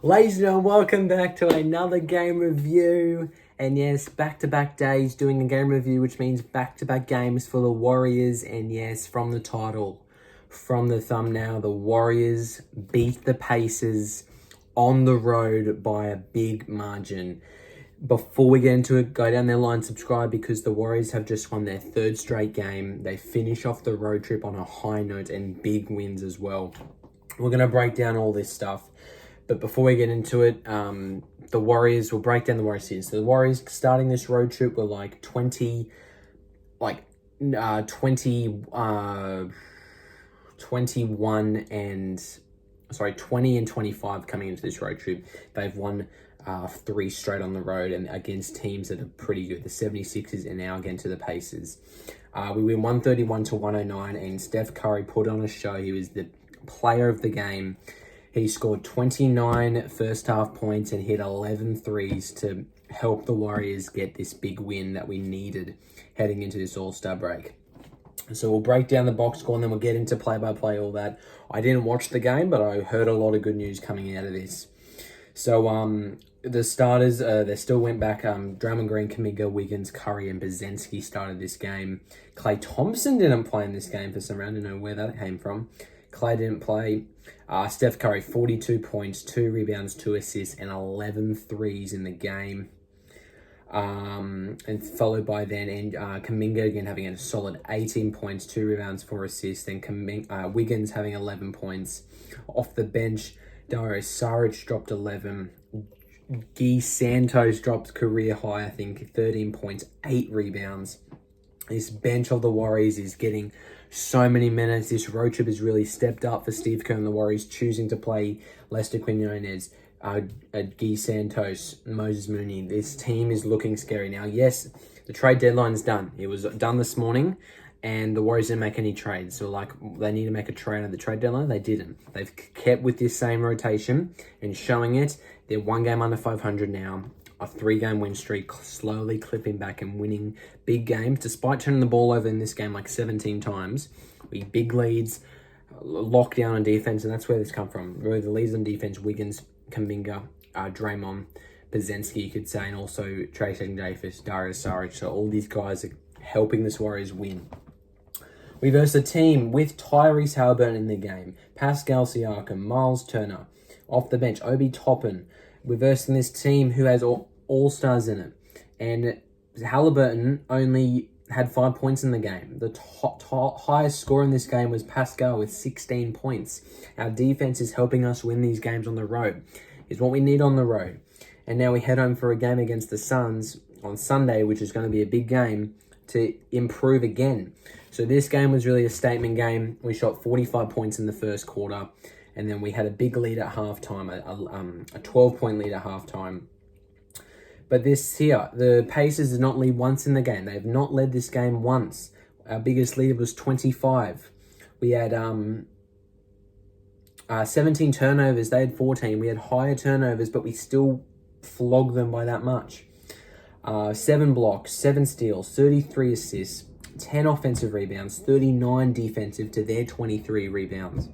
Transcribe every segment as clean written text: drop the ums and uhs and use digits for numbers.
Ladies and gentlemen, welcome back to another game review. And yes, back-to-back days doing a game review, which means back-to-back games for the Warriors. And yes, from the title, from the thumbnail, the Warriors beat the Pacers on the road by a big margin. Before we get into it, go down their line, subscribe, because the Warriors have just won their third straight game. They finish off the road trip on a high note and big wins as well. We're going to break down all this stuff. But before we get into it, the Warriors, we'll break down the Warriors here. So the Warriors starting this road trip were 21 and 20 and 25 coming into this road trip. They've won 3 straight on the road and against teams that are pretty good. The 76ers and now again to the Pacers. We win 131-109, and Steph Curry put on a show. He was the player of the game. He scored 29 first half points and hit 11 threes to help the Warriors get this big win that we needed heading into this All-Star break. So we'll break down the box score and then we'll get into play-by-play, all that. I didn't watch the game, but I heard a lot of good news coming out of this. So the starters, they still went back. Draymond Green, Kuminga, Wiggins, Curry, and Buzensky started this game. Klay Thompson didn't play in this game for some reason. I don't know where that came from. Klay didn't play. Steph Curry, 42 points, 2 rebounds, 2 assists, and 11 threes in the game. And followed by then Kuminga again having a solid 18 points, 2 rebounds, 4 assists. Then Wiggins having 11 points. Off the bench, Dario Saric dropped 11. Gui Santos dropped career high, I think, 13 points, 8 rebounds. This bench of the Warriors is getting so many minutes. This road trip has really stepped up for Steve Kerr and the Warriors, choosing to play Lester Quinones, Gui Santos, Moses Mooney. This team is looking scary now. Yes, the trade deadline is done. It was done this morning, and the Warriors didn't make any trades. So, they need to make a trade at the trade deadline. They didn't. They've kept with this same rotation and showing it. They're 1 game under 500 now. A 3-game win streak, slowly clipping back and winning big games. Despite turning the ball over in this game 17 times, we big leads, lock down on defense, and that's where this come from. Really, the leads on defense: Wiggins, Kuminga, Draymond, Buzensky, you could say, and also Trayson Davis, Dario Saric. So all these guys are helping this Warriors win. We verse a team with Tyrese Haliburton in the game, Pascal Siakam, Miles Turner. Off the bench, Obi Toppin. We're versing this team who has all-stars in it. And Haliburton only had 5 points in the game. The highest score in this game was Pascal with 16 points. Our defense is helping us win these games on the road. Is what we need on the road. And now we head home for a game against the Suns on Sunday, which is going to be a big game to improve again. So this game was really a statement game. We shot 45 points in the first quarter. And then we had a big lead at halftime, a 12-point lead at halftime. But this here, the Pacers did not lead once in the game. They have not led this game once. Our biggest lead was 25. We had 17 turnovers. They had 14. We had higher turnovers, but we still flogged them by that much. 7 blocks, 7 steals, 33 assists, 10 offensive rebounds, 39 defensive to their 23 rebounds.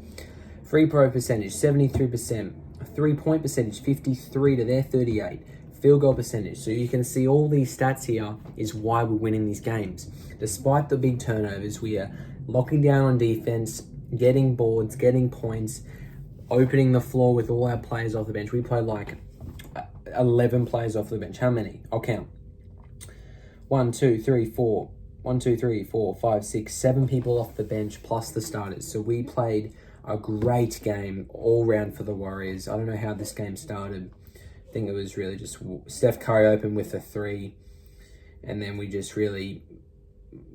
Free throw percentage, 73%. 3-point percentage, 53 to their 38. Field goal percentage. So you can see all these stats here is why we're winning these games. Despite the big turnovers, we are locking down on defense, getting boards, getting points, opening the floor with all our players off the bench. We played 11 players off the bench. How many? I'll count. 1, 2, 3, 4. 1, 2, 3, 4, 5, 6, 7 people off the bench plus the starters. So we played a great game all round for the Warriors. I don't know how this game started. I think it was really just Steph Curry opened with a 3, and then we just really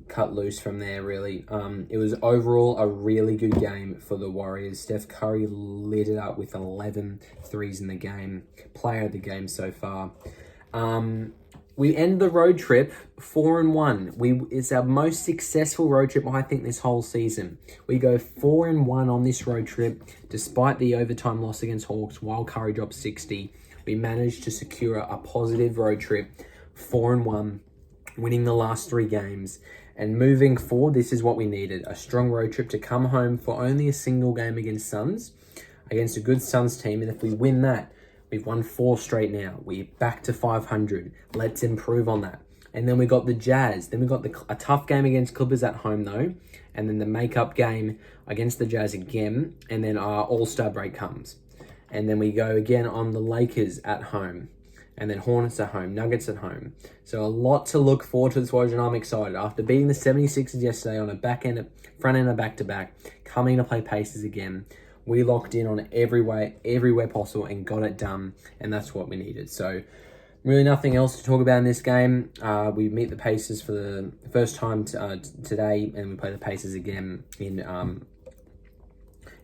cut loose from there, really. It was overall a really good game for the Warriors. Steph Curry lit it up with 11 threes in the game. Player of the game so far. we end the road trip 4-1. It's our most successful road trip, I think, this whole season. We go 4-1 on this road trip, despite the overtime loss against Hawks. While Curry dropped 60, we managed to secure a positive road trip, 4-1, winning the last 3 games. And moving forward, this is what we needed: a strong road trip to come home for only a single game against Suns, against a good Suns team. And if we win that, we've won 4 straight now. We're back to 500. Let's improve on that. And then we got the Jazz. Then we got a tough game against Clippers at home, though. And then the makeup game against the Jazz again. And then our All-Star break comes. And then we go again on the Lakers at home. And then Hornets at home, Nuggets at home. So a lot to look forward to this watch, and I'm excited. After beating the 76ers yesterday on a front end of back-to-back, coming to play Pacers again, we locked in on everywhere possible and got it done, and that's what we needed. So really nothing else to talk about in this game. We meet the Pacers for the first time today, and we play the Pacers again in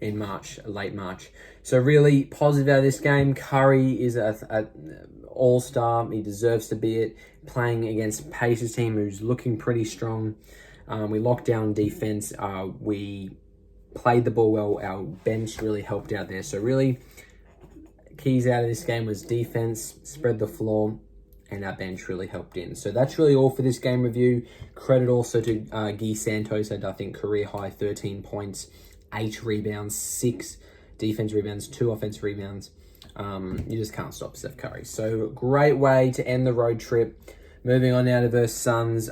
March, late March. So really positive out of this game. Curry is a all-star. He deserves to be it. Playing against Pacers team who's looking pretty strong. We locked down defense. We played the ball well. Our bench really helped out there. So really, keys out of this game was defense, spread the floor, and our bench really helped in. So that's really all for this game review. Credit also to Gui Santos, had I think career high 13 points, 8 rebounds, 6 defense rebounds, 2 offensive rebounds. You just can't stop Steph Curry. So great way to end the road trip. Moving on now to versus Suns.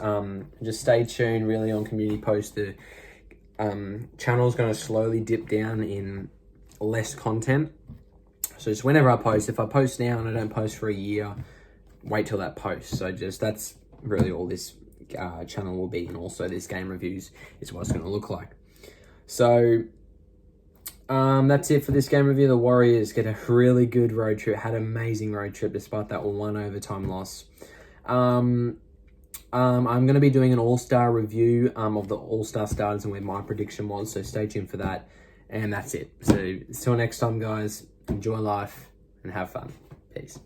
Just stay tuned really on Community Post. The channel's going to slowly dip down in less content. So just whenever I post, if I post now and I don't post for a year, wait till that post. So just that's really all this channel will be, and also this game reviews is what it's going to look like. So that's it for this game review. The Warriors get a really good road trip, had an amazing road trip despite that 1 overtime loss. I'm going to be doing an all-star review of the all-star starters and where my prediction was, so stay tuned for that. And that's it. So until next time, guys, enjoy life and have fun. Peace.